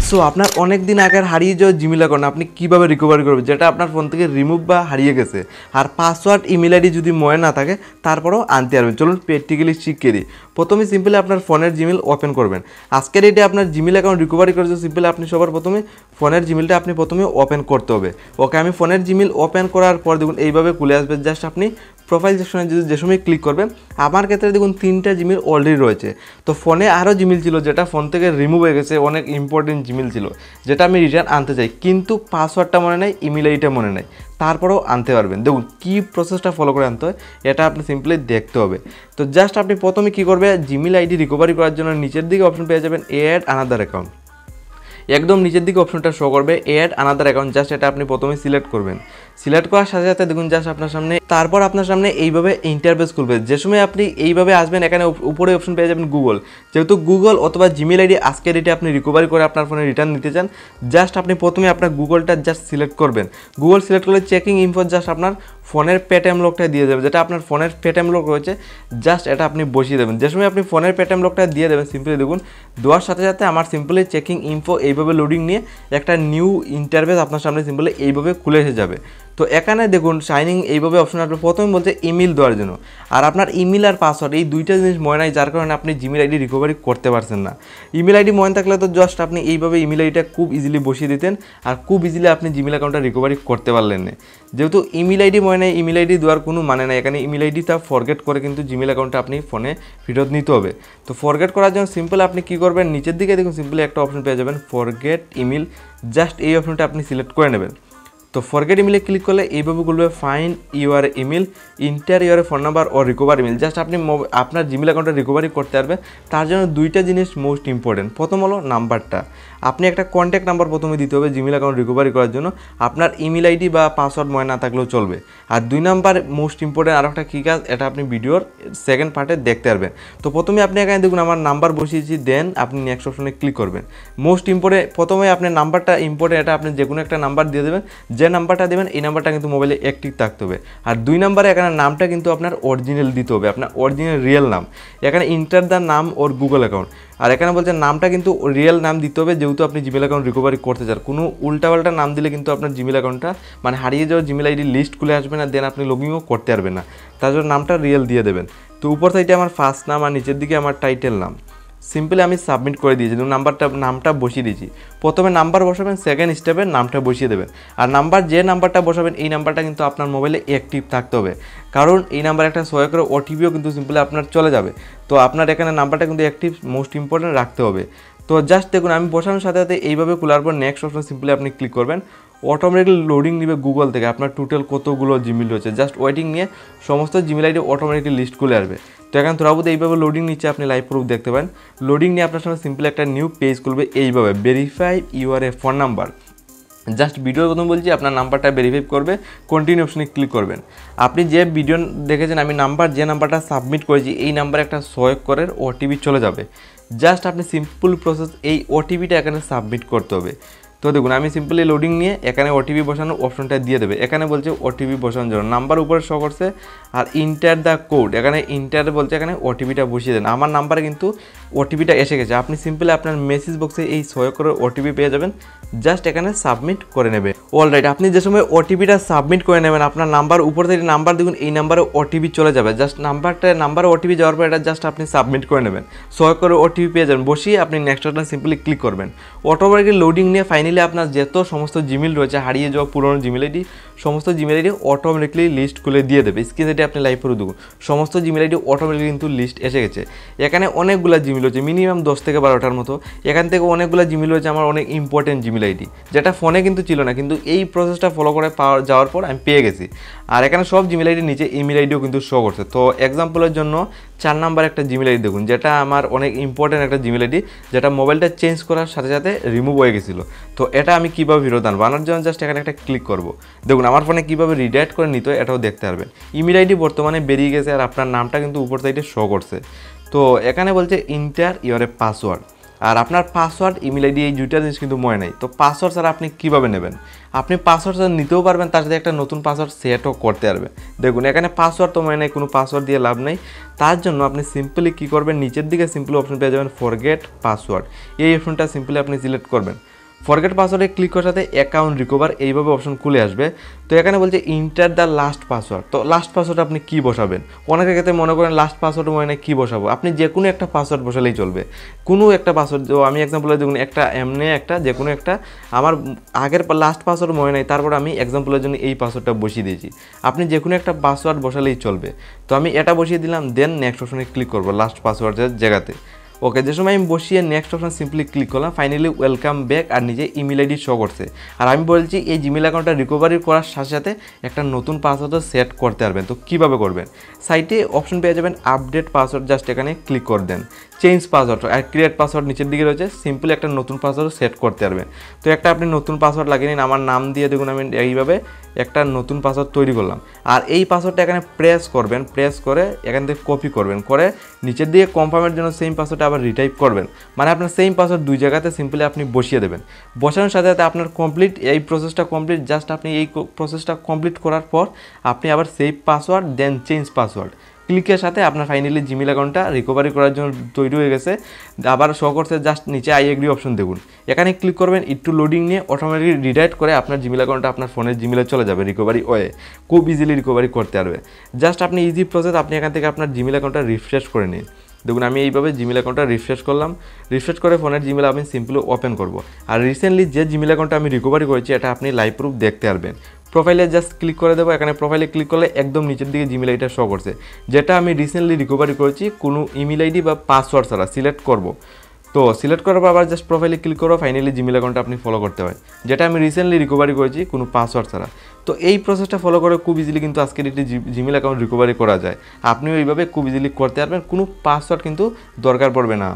So আপনার অনেক দিন আগের হারিয়ে যাওয়া জিমেল অ্যাকাউন্ট আপনি কীভাবে রিকভারি করবেন, যেটা আপনার ফোন থেকে রিমুভ বা হারিয়ে গেছে, আর পাসওয়ার্ড ইমেল আইডি যদি মনে না থাকে তারপরেও আনতে পারবেন। চলুন প্র্যাকটিক্যালি শিখিয়ে দিই। প্রথমে সিম্পলি আপনার ফোনের জিমেল ওপেন করবেন। আজকের এটি আপনার জিমেল অ্যাকাউন্ট রিকভারি করার জন্য সিম্পলি আপনি সবার প্রথমে ফোনের জিমেলটা আপনি প্রথমে ওপেন করতে হবে। ওকে, আমি ফোনের জিমেল ওপেন করার পর দেখুন এইভাবে খুলে আসবে। জাস্ট আপনি প্রোফাইল সেকশনে যে সময় ক্লিক করবেন, আমার ক্ষেত্রে দেখুন 3টা জিমেল অলরেডি রয়েছে। তো ফোনে আরও জিমেল ছিল যেটা ফোন থেকে রিমুভ হয়ে গেছে, অনেক ইম্পর্টেন্ট জিমেল ছিল যেটা আমি রিটার্ন আনতে চাই, কিন্তু পাসওয়ার্ডটা মনে নেই, ইমেল আইডিটা মনে নেই, তারপরেও আনতে পারবেন। দেখুন কী প্রসেসটা ফলো করে আনতে হয় এটা আপনি সিম্পলি দেখতে হবে। তো জাস্ট আপনি প্রথমে কী করবে, জিমেল আইডি রিকভারি করার জন্য নিচের দিকে অপশন পেয়ে যাবেন অ্যাড আনাদার অ্যাকাউন্ট। একদম নিচের দিকে অপশনটা শো করবে অ্যাড আনাদার অ্যাকাউন্ট। জাস্ট এটা আপনি প্রথমে সিলেক্ট করবেন। সিলেক্ট করার সাথে সাথে দেখুন জাস্ট আপনার সামনে, তারপর আপনার সামনে এইভাবে ইন্টারফেস খুলবে। যে সময় আপনি এইভাবে আসবেন, এখানে উপরে অপশন পেয়ে যাবেন গুগল। যেহেতু গুগল অথবা জিমেল আইডি আজকের এটি আপনি রিকভারি করে আপনার ফোনে রিটার্ন নিতে চান, জাস্ট আপনি প্রথমে আপনার গুগলটা জাস্ট সিলেক্ট করবেন। গুগল সিলেক্ট করলে চেকিং ইনফো জাস্ট আপনার ফোনের পেটিএম লকটা দিয়ে দেবেন, যেটা আপনার ফোনের পেটিএম লক রয়েছে, জাস্ট এটা আপনি বসিয়ে দেবেন। যে সময় আপনি ফোনের পেটিএম লকটা দিয়ে দেবেন, সিম্পলি দেখুন দেওয়ার সাথে সাথে আমার সিম্পলি চেকিং ইনফো এইভাবে লোডিং নিয়ে একটা নিউ ইন্টারফেস আপনার সামনে সিম্পলি এইভাবে খুলে এসে যাবে। তো এখানে দেখুন সাইনিং এইভাবে অপশন আসবে। প্রথমে বলছে ইমেল দেওয়ার জন্য, আর আপনার ইমেল আর পাসওয়ার্ড এই দুইটা জিনিস মনে নাই, যার কারণে আপনি জিমেল আইডি রিকভারি করতে পারছেন না। ইমেল আইডি মনে থাকলে তো জাস্ট আপনি এইভাবে ইমেল আইডিটা খুব ইজিলি বসিয়ে দিতেন, আর খুব ইজিলি আপনি জিমেল অ্যাকাউন্টটা রিকভারি করতে পারলেন না। যেহেতু ইমেল আইডি মনে নেই, ইমেল আইডি দেওয়ার কোনো মানে নাই। এখানে ইমেল আইডিটা ফরগেট করে কিন্তু জিমেল অ্যাকাউন্টটা আপনি ফোনে ফেরত নিতে হবে। তো ফরগেট করার জন্য সিম্পল আপনি কী করবেন, নিচের দিকে দেখুন সিম্পলি একটা অপশন পেয়ে যাবেন ফরগেট ইমেল। জাস্ট এই অপশনটা আপনি সিলেক্ট করে নেবেন। তো ফরগেট ইমেলে ক্লিক করলে এইভাবে বলবে find your email, enter your phone number ও রিকভার ইমেল। জাস্ট আপনি আপনার জিমেল অ্যাকাউন্টে রিকভারি করতে পারবেন। তার জন্য দুইটা জিনিস মোস্ট ইম্পর্টেন্ট। প্রথম হলো নাম্বারটা, আপনি একটা কন্ট্যাক্ট নাম্বার প্রথমে দিতে হবে জিমেল অ্যাকাউন্ট রিকভারি করার জন্য। আপনার ইমেল আইডি বা পাসওয়ার্ড মনে না থাকলেও চলবে। আর 2 নাম্বার মোস্ট ইম্পর্টেন্ট আরও একটা কী কাজ, এটা আপনি ভিডিওর সেকেন্ড পার্টে দেখতে পারবেন। তো প্রথমে আপনি এখানে দেখুন আমার নাম্বার বসিয়েছি, দেন আপনি নেক্সট অপশনে ক্লিক করবেন। মোস্ট ইম্পর্টেন্ট প্রথমে আপনার নাম্বারটা ইম্পর্টেন্ট, এটা আপনি যে কোনো একটা নাম্বার দিয়ে দেবেন। যে নাম্বারটা দেবেন এই নাম্বারটা কিন্তু মোবাইলে অ্যাক্টিভ থাকতে হবে। আর 2 নাম্বারে এখানে নামটা কিন্তু আপনার অরিজিনাল দিতে হবে, আপনার অরিজিনাল রিয়েল নাম। এখানে ইন্টার দ্য নাম ওর গুগল অ্যাকাউন্ট। আর এখানে বলছে নামটা কিন্তু রিয়েল নাম দিতে হবে, যেহেতু আপনি জিমেল অ্যাকাউন্ট রিকভারি করতে চান। কোনো উল্টাপাল্টা নাম দিলে কিন্তু আপনার জিমেল অ্যাকাউন্টটা মানে হারিয়ে যাওয়ার জিমেল আইডি লিস্ট খুলে আসবে না, দেন আপনি লগইনও করতে পারবেন না। তার জন্য নামটা রিয়েল দিয়ে দেবেন। তো উপর সাইডে আমার ফার্স্ট নাম আর নিচের দিকে আমার টাইটেল নাম। সিম্পলি আমি সাবমিট করে দিয়েছি, নামটা বসিয়ে দিয়েছি। প্রথমে নাম্বার বসাবেন, সেকেন্ড স্টেপে নামটা বসিয়ে দেবেন। আর যে নাম্বারটা বসাবেন এই নাম্বারটা কিন্তু আপনার মোবাইলে অ্যাক্টিভ থাকতে হবে, কারণ এই নাম্বার একটা সহায়ক করে ওটিপিও কিন্তু সিম্পলি আপনার চলে যাবে। তো আপনার এখানে নাম্বারটা কিন্তু অ্যাক্টিভ মোস্ট ইম্পর্টেন্ট রাখতে হবে। তো জাস্ট দেখুন আমি বসানোর সাথে সাথে এইভাবে খোলার পর নেক্সট অপশন সিম্পলি আপনি ক্লিক করবেন। অটোমেটিক্যালি লোডিং নেবে গুগল থেকে আপনার টোটাল কতগুলো জিমেল রয়েছে। জাস্ট ওয়েটিং নিয়ে সমস্ত জিমেল আইডি অটোমেটিক্যালি লিস্ট খুলে আসবে। তো এখানে থোড়াবুত এইভাবে লোডিং নিচ্ছে, আপনি লাইভ প্রুফ দেখতে পান। লোডিং নিয়ে আপনার সামনে সিম্পলি একটা নিউ পেজ খুলবে এইভাবে, verify your phone number. Just ভিডিওর প্রথম বলছি আপনার নাম্বারটা ভেরিফাই করবে, কন্টিনিউ অপশনে ক্লিক করবেন। আপনি যে ভিডিও দেখেছেন আমি যে নাম্বারটা সাবমিট করেছি এই নাম্বারে একটা সহায়ক করের ওটিপি চলে যাবে। জাস্ট আপনি সিম্পল প্রসেস এই ওটিপিটা এখানে সাবমিট করতে হবে। তো দেখুন আমি সিম্পলি লোডিং নিয়ে এখানে ওটিপি বসানোর অপশনটা দিয়ে দেবে। এখানে বলছে ওটিপি বসানোর জন্য নাম্বার উপরে শো করছে, আর ইন্টার দ্য কোড এখানে ইন্টার বলছে, এখানে ওটিপিটা বসিয়ে দেন। আমার নাম্বারে কিন্তু ওটিপিটা এসে গেছে। আপনি সিম্পলি আপনার মেসেজ বক্সে এই সহায়ক করে ওটিপি পেয়ে যাবেন, জাস্ট এখানে সাবমিট করে নেবে। অলরাইট, আপনি যে সময় ওটিপিটা সাবমিট করে নেবেন আপনার নাম্বার উপর থেকে নাম্বার দেখুন এই নাম্বারে ওটিপি চলে যাবে। জাস্ট নাম্বারে ওটিপি যাওয়ার পর এটা জাস্ট আপনি সাবমিট করে নেবেন, সহায়ক করে ওটিপি পেয়ে যাবেন। বসিয়ে আপনি নেক্সট অপশনে সিম্পলি ক্লিক করবেন। অটোমেটিক লোডিং নিয়ে ফাইনালি আপনার যত সমস্ত জিমেল রয়েছে হারিয়ে যাওয়া পুরনো জিমেল আইডি, সমস্ত জিমেল আইডি অটোমেটিকলি লিস্ট খুলে দিয়ে দেবে। স্ক্রিন থেকে আপনি লাইভ করে দেখুন সমস্ত জিমেল আইডি অটোমেটিকলি কিন্তু লিস্ট এসে গেছে। এখানে অনেকগুলো জিমেল রয়েছে, মিনিমাম 10 থেকে 12টার মতো। এখান থেকে অনেকগুলো জিমেল রয়েছে আমার অনেক ইম্পর্টেন্ট জিমেল আইডি, যেটা ফোনে কিন্তু ছিল না, কিন্তু এই প্রসেসটা ফলো করে যাওয়ার পর আমি পেয়ে গেছি। আর এখানে সব জিমেল আইডির নিচে ইমেল আইডিও কিন্তু শো করছে। তো এক্সাম্পলের জন্য 4 নাম্বার একটা জিমেল আইডি দেখুন, যেটা আমার অনেক ইম্পর্টেন্ট একটা জিমেল আইডি, যেটা মোবাইলটা চেঞ্জ করার সাথে সাথে রিমুভ হয়ে গেছিলো। তো এটা আমি কীভাবে ফেরত আনবো, আনার জন্য জাস্ট এখানে একটা ক্লিক করবো। দেখুন আমার ফোনে কীভাবে রিডাইরেক্ট করে নিতে হয় এটাও দেখতে পারবেন। ইমেল আইডি বর্তমানে বেরিয়ে গেছে, আর আপনার নামটা কিন্তু উপর সাইডে শো করছে। তো এখানে বলছে ইন্টার ইউর পাসওয়ার্ড, আর আপনার পাসওয়ার্ড ইমেল আইডি এই দুইটা জিনিস কিন্তু মনে নেই। তো পাসওয়ার্ড ছাড়া আপনি কীভাবে নেবেন, আপনি পাসওয়ার্ড ছাড়া নিতেও পারবেন, তার সাথে একটা নতুন পাসওয়ার্ড সেটও করতে পারবেন। দেখুন এখানে পাসওয়ার্ড তো মনে নেই, কোনো পাসওয়ার্ড দিয়ে লাভ নেই। তার জন্য আপনি সিম্পলি কী করবেন, নিচের দিকে সিম্পলি অপশন পেয়ে যাবেন ফরগেট পাসওয়ার্ড। এই অপশনটা সিম্পলি আপনি সিলেক্ট করবেন। ফরগেট পাসওয়ার্ডে ক্লিক করার সাথে অ্যাকাউন্ট রিকভার এইভাবে অপশন খুলে আসবে। তো এখানে বলছে ইন্টার দ্য লাস্ট পাসওয়ার্ড। তো লাস্ট পাসওয়ার্ড আপনি কী বসাবেন? অনেকের ক্ষেত্রে মনে করেন লাস্ট পাসওয়ার্ড মনে হয় কী বসাবো, আপনি যে কোনো একটা পাসওয়ার্ড বসালেই চলবে। কোনো একটা পাসওয়ার্ড, আমি এক্সাম্পলে দেখুন একটা এমনি একটা যে কোনো একটা, আমার আগের লাস্ট পাসওয়ার্ড মনে নেই, তারপর আমি এক্সাম্পলের জন্য এই পাসওয়ার্ডটা বসিয়ে দিয়েছি। আপনি যে কোনো একটা পাসওয়ার্ড বসালেই চলবে। তো আমি এটা বসিয়ে দিলাম, দেন নেক্সট অপশনে ক্লিক করবো লাস্ট পাসওয়ার্ডের জায়গাতে। ওকে, যে সময় আমি বসিয়ে নেক্সট অপশন সিম্পলি ক্লিক করলাম, ফাইনালি ওয়েলকাম ব্যাক আর নিজে ইমেল আইডি শো করছে। আর আমি বলছি এই জিমেল অ্যাকাউন্টটা রিকভারি করার সাথে সাথে একটা নতুন পাসওয়ার্ডও সেট করতে পারবেন। তো কীভাবে করবেন? সাইটে অপশন পেয়ে যাবেন আপডেট পাসওয়ার্ড, জাস্ট এখানে ক্লিক করে দেন। চেঞ্জ পাসওয়ার্ড আর ক্রিয়েট পাসওয়ার্ড নিচের দিকে রয়েছে, সিম্পলি একটা নতুন পাসওয়ার্ড সেট করতে পারবেন। তো একটা আপনি নতুন পাসওয়ার্ড লাগিয়ে নিন, আমার নাম দিয়ে দেখুন আমি এইভাবে একটা নতুন পাসওয়ার্ড তৈরি করলাম। আর এই পাসওয়ার্ডটা এখানে প্রেস করবেন, প্রেস করে এখান থেকে কপি করবেন, করে নিচের দিকে কনফার্মের জন্য সেম পাসওয়ার্ডটা আবার রিটাইপ করবেন। মানে আপনার সেম পাসওয়ার্ড দুই জায়গাতে সিম্পলি আপনি বসিয়ে দেবেন। বসানোর সাথে সাথে আপনার কমপ্লিট, এই প্রসেসটা কমপ্লিট। জাস্ট আপনি এই প্রসেসটা কমপ্লিট করার পর আপনি আবার সেভ পাসওয়ার্ড দেন চেঞ্জ পাসওয়ার্ড ক্লিকের সাথে আপনার ফাইনালি জিমেল অ্যাকাউন্টটা রিকভারি করার জন্য তৈরি হয়ে গেছে। আবার শো করছে, জাস্ট নিচে আই এগ্রি অপশন দেখুন, এখানে ক্লিক করবেন, একটু লোডিং নিয়ে অটোমেটিক রিডাইরেক্ট করে আপনার জিমেল অ্যাকাউন্টটা আপনার ফোনের জিমেলে চলে যাবে রিকভারি ওয়ে, খুব ইজিলি রিকভারি করতে পারবে। জাস্ট আপনি ইজি প্রসেস, আপনি এখান থেকে আপনার জিমেল অ্যাকাউন্টটা রিফ্রেশ করে নিন। দেখুন আমি এইভাবে জিমেল অ্যাকাউন্টটা রিফ্রেশ করলাম, রিফ্রেশ করে ফোনের জিমেল আমি সিম্পলি ওপেন করব। আর রিসেন্টলি যে জিমেল অ্যাকাউন্টটা আমি রিকভারি করেছি এটা আপনি লাইভ প্রুফ দেখতে পারবেন। প্রোফাইলে জাস্ট ক্লিক করে দেবো, এখানে প্রোফাইলে ক্লিক করলে একদম নিচের দিকে জিমেল আইডিটা শো করছে, যেটা আমি রিসেন্টলি রিকভারি করেছি কোনো ইমেল আইডি বা পাসওয়ার্ড ছাড়া। সিলেক্ট করব, তো সিলেক্ট করার পর আবার জাস্ট প্রোফাইলে ক্লিক করো, ফাইনালি জিমেল অ্যাকাউন্টটা আপনি ফলো করতে হয়, যেটা আমি রিসেন্টলি রিকভারি করেছি কোনো পাসওয়ার্ড ছাড়া। তো এই প্রসেসটা ফলো করে খুব ইজিলি কিন্তু আজকের একটি জিমেল অ্যাকাউন্ট রিকভারি করা যায়। আপনিও এইভাবে খুব ইজিলি করতে পারবেন, কোনো পাসওয়ার্ড কিন্তু দরকার পড়বে না।